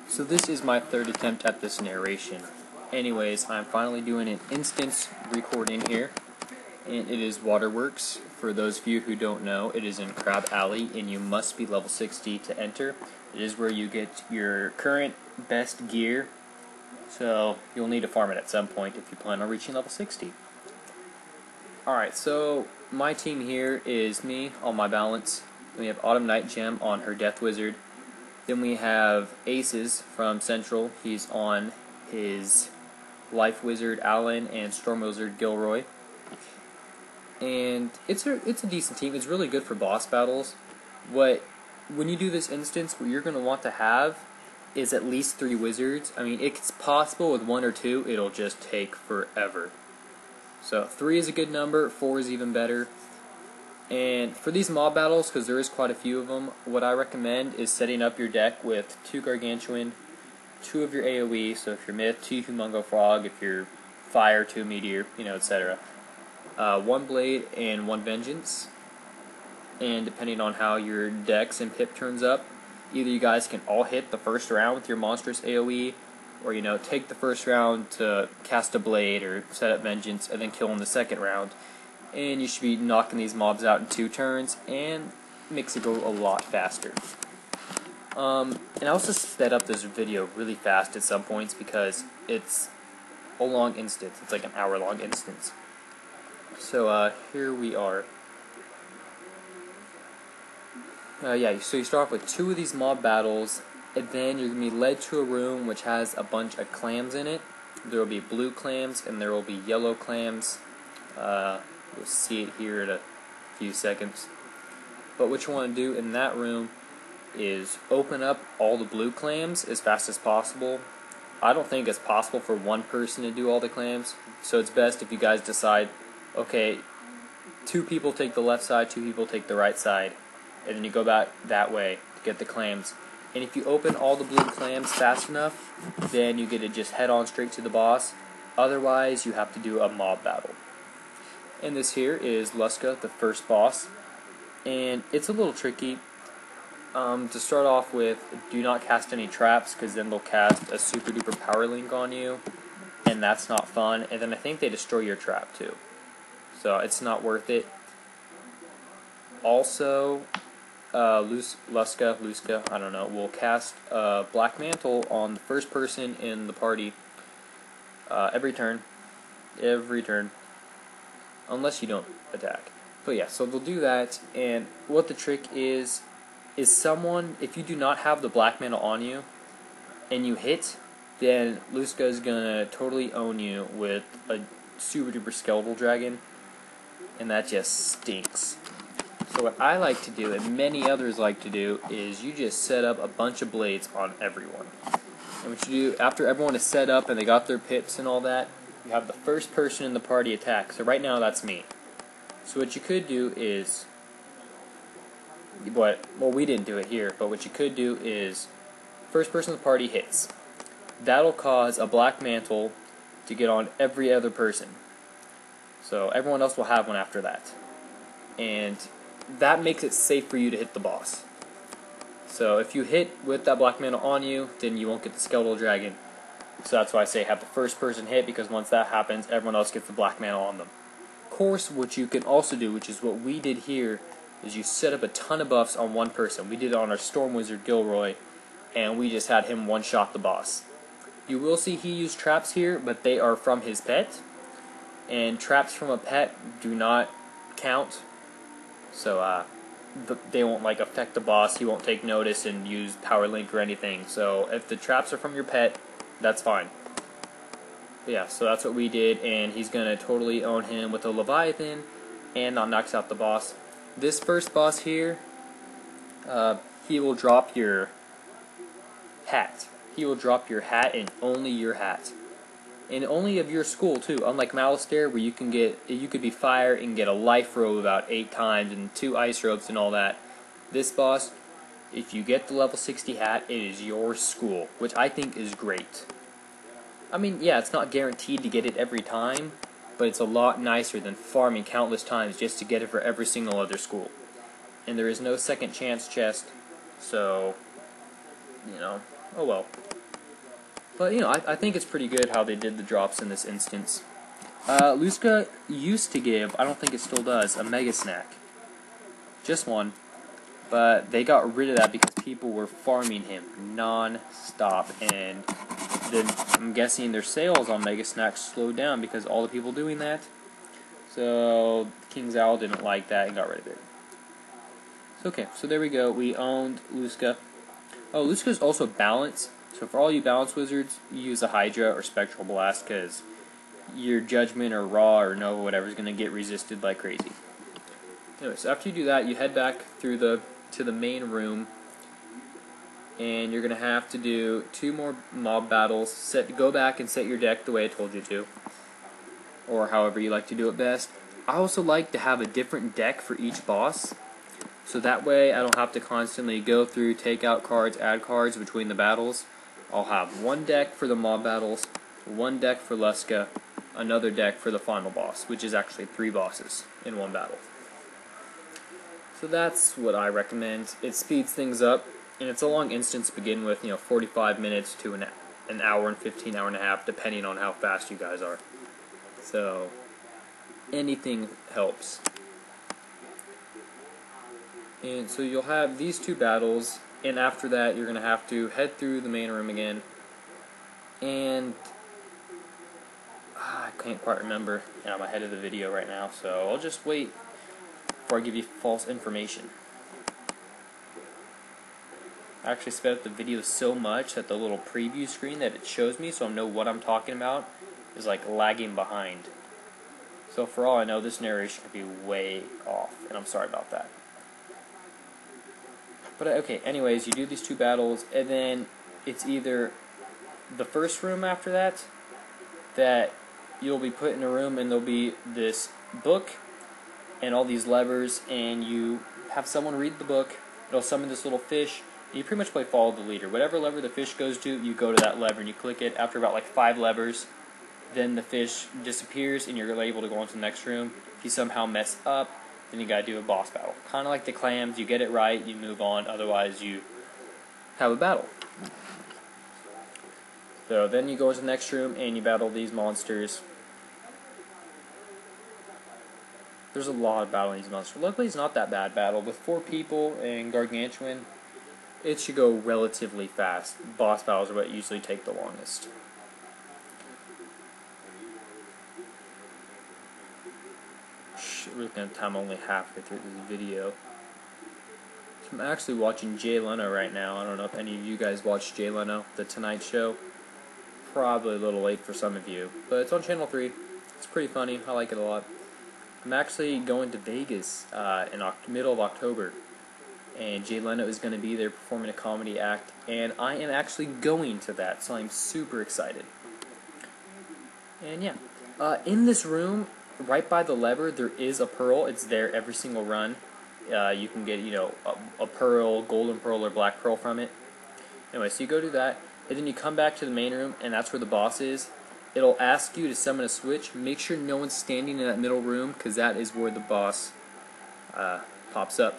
So this is my third attempt at this narration. Anyways, I'm finally doing an instance recording here, and it is Waterworks. For those of you who don't know, it is in Crab Alley, and you must be level 60 to enter. It is where you get your current best gear, so you'll need to farm it at some point if you plan on reaching level 60. Alright, so my team here is me on my balance. We have Autumn Nightgem on her Death Wizard. Then we have Aces from Central. He's on his Life Wizard Alan and Storm Wizard Gilroy. And it's a decent team. It's really good for boss battles. When you do this instance, what you're going to want to have is at least 3 wizards. I mean, it's possible with 1 or 2, it'll just take forever. So 3 is a good number, 4 is even better. And for these mob battles, because there is quite a few of them, what I recommend is setting up your deck with 2 Gargantuan, 2 of your AoE, so if you're Myth, 2 Humongo Frog, if you're Fire, 2 Meteor, etc. 1 Blade and 1 Vengeance. And depending on how your Dex and Pip turns up, either you guys can all hit the first round with your monstrous AoE, or take the first round to cast a Blade or set up Vengeance, and then kill in the second round. And you should be knocking these mobs out in 2 turns, and makes it go a lot faster. And I also sped up this video really fast at some points because it's a long instance. It's like an hour-long instance. So here we are. So you start off with 2 of these mob battles, and then you're going to be led to a room which has a bunch of clams in it. There will be blue clams, and there will be yellow clams. You'll see it here in a few seconds. But what you want to do in that room is open up all the blue clams as fast as possible. I don't think it's possible for one person to do all the clams, so it's best if you guys decide, okay, 2 people take the left side, 2 people take the right side, and then you go back that way to get the clams. And if you open all the blue clams fast enough, then you get to just head on straight to the boss. Otherwise, you have to do a mob battle. And this here is Luska, the first boss, and it's a little tricky. To start off with, do not cast any traps, because then they'll cast a super duper power link on you, and that's not fun. And then I think they destroy your trap too, so it's not worth it. Also, Luska, I don't know, will cast Black Mantle on the first person in the party every turn. Unless you don't attack. But yeah, so they'll do that, and what the trick is someone, if you do not have the Black Mantle on you, and you hit, then Luska is gonna totally own you with a super duper skeletal dragon, and that just stinks. So what I like to do, and many others like to do, is you just set up a bunch of blades on everyone. And what you do, after everyone is set up and they got their pips and all that, you have the first person in the party attack. So right now that's me. So what you could do is, well, we didn't do it here, but what you could do is, first person in the party hits. That'll cause a Black Mantle to get on every other person. So everyone else will have one after that. And that makes it safe for you to hit the boss. So if you hit with that Black Mantle on you, then you won't get the skeletal dragon. So that's why I say have the first person hit, because once that happens, everyone else gets the Black Mantle on them. Of course, what you can also do, which is what we did here, is you set up a ton of buffs on one person. We did it on our Storm Wizard Gilroy, and we just had him one-shot the boss. You will see he used traps here, but they are from his pet, and traps from a pet do not count, so they won't affect the boss. He won't take notice and use Power Link or anything. So if the traps are from your pet, that's fine. But yeah, so that's what we did, and he's gonna totally own him with a Leviathan, and that knocks out the boss. This first boss here, he will drop your hat. He will drop your hat, and only your hat. And only of your school too, unlike Malistaire, where you could be fire and get a life robe about 8 times and 2 ice robes and all that. This boss, if you get the level 60 hat, it is your school, which I think is great. I mean, yeah, it's not guaranteed to get it every time, but it's a lot nicer than farming countless times just to get it for every single other school. And there is no second chance chest, so, oh well. But, you know, I think it's pretty good how they did the drops in this instance. Luska used to give, I don't think it still does, a Mega Snack. Just one. But they got rid of that because people were farming him non-stop. And then I'm guessing their sales on Mega Snacks slowed down because all the people doing that. So King's Owl didn't like that and got rid of it. So, okay, so there we go. We owned Luska. Oh, Luska is also balance. So for all you balance wizards, you use a Hydra or Spectral Blast because your Judgment or Raw or Nova, whatever, is going to get resisted like crazy. Anyway, so after you do that, you head back through to the main room, and you're going to have to do 2 more mob battles. Go back and set your deck the way I told you to, or however you like to do it best. I also like to have a different deck for each boss, so that way I don't have to constantly go through, take out cards, add cards between the battles. I'll have one deck for the mob battles, one deck for Luska, another deck for the final boss, which is actually 3 bosses in one battle. So that's what I recommend. It speeds things up, and it's a long instance to begin with, 45 minutes to an hour and 15, hour and a half, depending on how fast you guys are. So anything helps. And so you'll have these 2 battles, and after that you're going to have to head through the main room again. And I can't quite remember. I'm ahead of the video right now, so I'll just wait before I give you false information. I actually sped up the video so much that the little preview screen that it shows me so I know what I'm talking about is like lagging behind. So for all I know, this narration could be way off, and I'm sorry about that. But okay, anyways, you do these 2 battles, and then it's either the first room after that you'll be put in a room, and there'll be this book and all these levers, and you have someone read the book. It'll summon this little fish. You pretty much play follow the leader. Whatever lever the fish goes to, you go to that lever and you click it. After about like 5 levers, then the fish disappears and you're able to go on to the next room. If you somehow mess up, then you gotta do a boss battle. Kind of like the clams. You get it right, you move on. Otherwise, you have a battle. So then you go into the next room and you battle these monsters. There's a lot of battling these monsters. Luckily, it's not that bad battle. With 4 people and Gargantuan, it should go relatively fast. Boss battles are what usually take the longest. We're looking at time only halfway through this video. So I'm actually watching Jay Leno right now. I don't know if any of you guys watch Jay Leno, The Tonight Show. Probably a little late for some of you, but it's on Channel 3. It's pretty funny. I like it a lot. I'm actually going to Vegas in middle of October, and Jay Leno is going to be there performing a comedy act, and I am actually going to that, so I'm super excited. And yeah, in this room, right by the lever, there is a pearl. It's there every single run. You can get, a pearl, golden pearl, or black pearl from it. Anyway, so you go do that, and then you come back to the main room, and that's where the boss is. It'll ask you to summon a switch. Make sure no one's standing in that middle room, because that is where the boss pops up.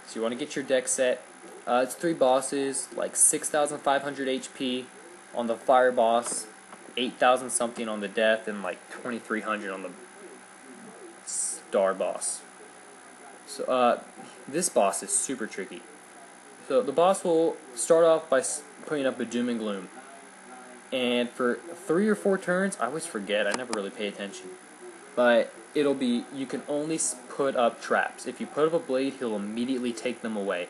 So you want to get your deck set. It's 3 bosses, like 6,500 HP on the fire boss, 8,000 something on the death, and like 2,300 on the star boss. So this boss is super tricky. So the boss will start off by putting up a doom and gloom. And for 3 or 4 turns, I always forget, I never really pay attention. But it'll be, you can only put up traps. If you put up a blade, he'll immediately take them away.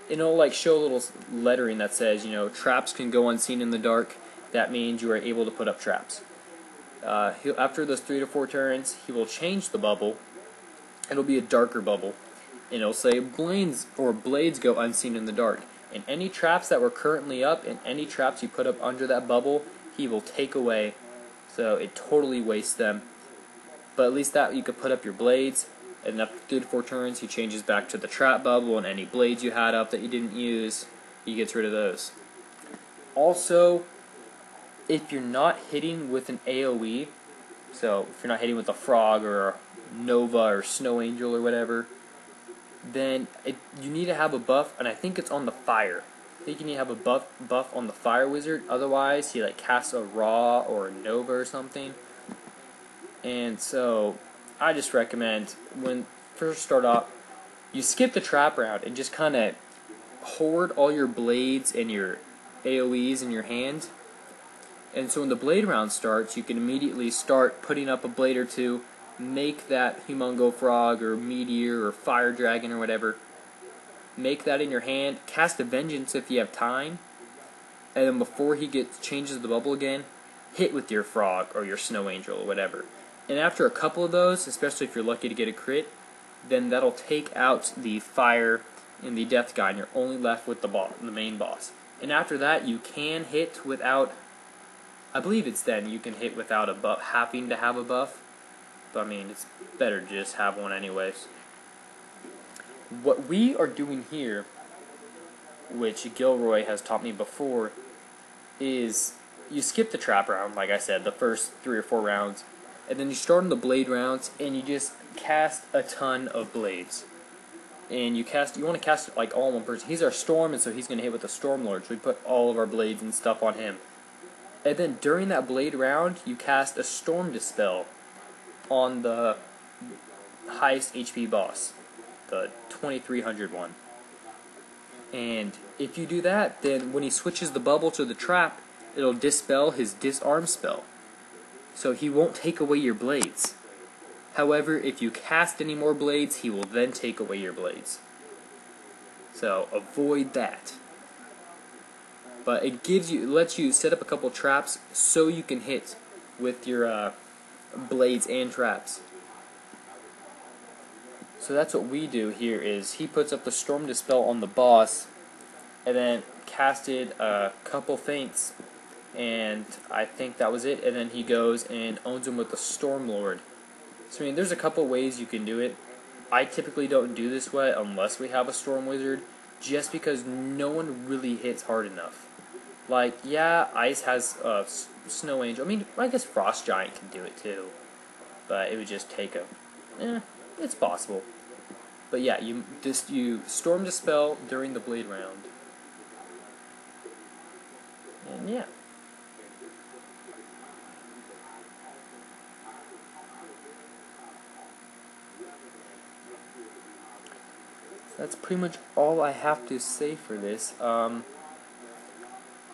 And it'll like show a little lettering that says, traps can go unseen in the dark. That means you are able to put up traps. After those 3 to 4 turns, he will change the bubble. It'll be a darker bubble. And it'll say blades go unseen in the dark. And any traps that were currently up and any traps you put up under that bubble, he will take away. So it totally wastes them. But at least that you could put up your blades. And after 3 to 4 turns, he changes back to the trap bubble, and any blades you had up that you didn't use, he gets rid of those. Also, if you're not hitting with an AoE, so if you're not hitting with a frog or a Nova or Snow Angel or whatever, then you need to have a buff, and I think it's on the fire. I think you need to have a buff on the Fire Wizard, otherwise he like casts a Raw or a Nova or something. And so I just recommend when first start off, you skip the trap round and just kind of hoard all your blades and your AoEs in your hand. And so when the blade round starts, you can immediately start putting up a blade or two, make that Humongo Frog or Meteor or Fire Dragon or whatever. Make that in your hand, cast a Vengeance if you have time, and then before he changes the bubble again, hit with your Frog or your Snow Angel or whatever. And after a couple of those, especially if you're lucky to get a crit, then that'll take out the Fire and the Death guy, and you're only left with the main boss. And after that, you can hit without, I believe it's then you can hit without a buff, having to have a buff. But I mean, it's better to just have one anyways. What we are doing here, which Gilroy has taught me before, is you skip the trap round, like I said, the first 3 or 4 rounds, and then you start on the blade rounds, and you just cast a ton of blades. And you want to cast like all in one person. He's our Storm, and so he's going to hit with the Storm Lord, so we put all of our blades and stuff on him. And then during that blade round, you cast a Storm Dispel on the highest HP boss, the 2300 one. And if you do that, then when he switches the bubble to the trap, it'll dispel his disarm spell. So he won't take away your blades. However, if you cast any more blades, he will then take away your blades. So avoid that. But it lets you set up a couple traps so you can hit with your blades and traps. So that's what we do here is he puts up the Storm Dispel on the boss and then casted a couple feints, and I think that was it, and then he goes and owns him with the Storm Lord. So I mean, there's a couple ways you can do it. I typically don't do this way unless we have a Storm Wizard, just because no one really hits hard enough. Like, yeah, Ice has Snow Angel. I mean, I guess Frost Giant can do it too, but it would just take it's possible. But yeah, you Storm Dispel during the blade round. And yeah. That's pretty much all I have to say for this. I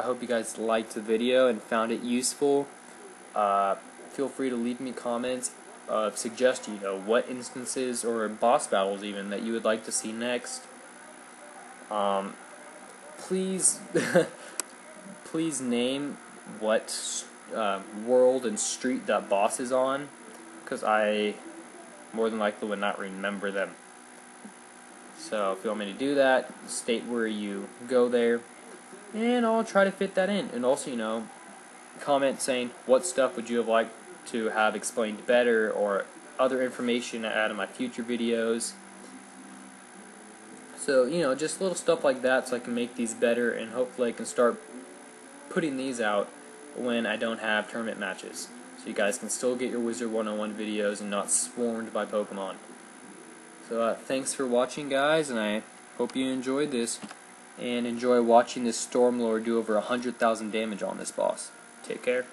hope you guys liked the video and found it useful. Feel free to leave me comments. Suggest what instances or boss battles even that you would like to see next. Please please name what world and street that boss is on, because I more than likely would not remember them. So if you want me to do that, state where you go there, and I'll try to fit that in. And also, comment saying what stuff would you have liked to have explained better, or other information to add in my future videos. So, just little stuff like that so I can make these better, and hopefully I can start putting these out when I don't have tournament matches. So you guys can still get your Wizard101 videos and not swarmed by Pokemon. So thanks for watching, guys, and I hope you enjoyed this, and enjoy watching this Stormlord do over 100,000 damage on this boss. Take care.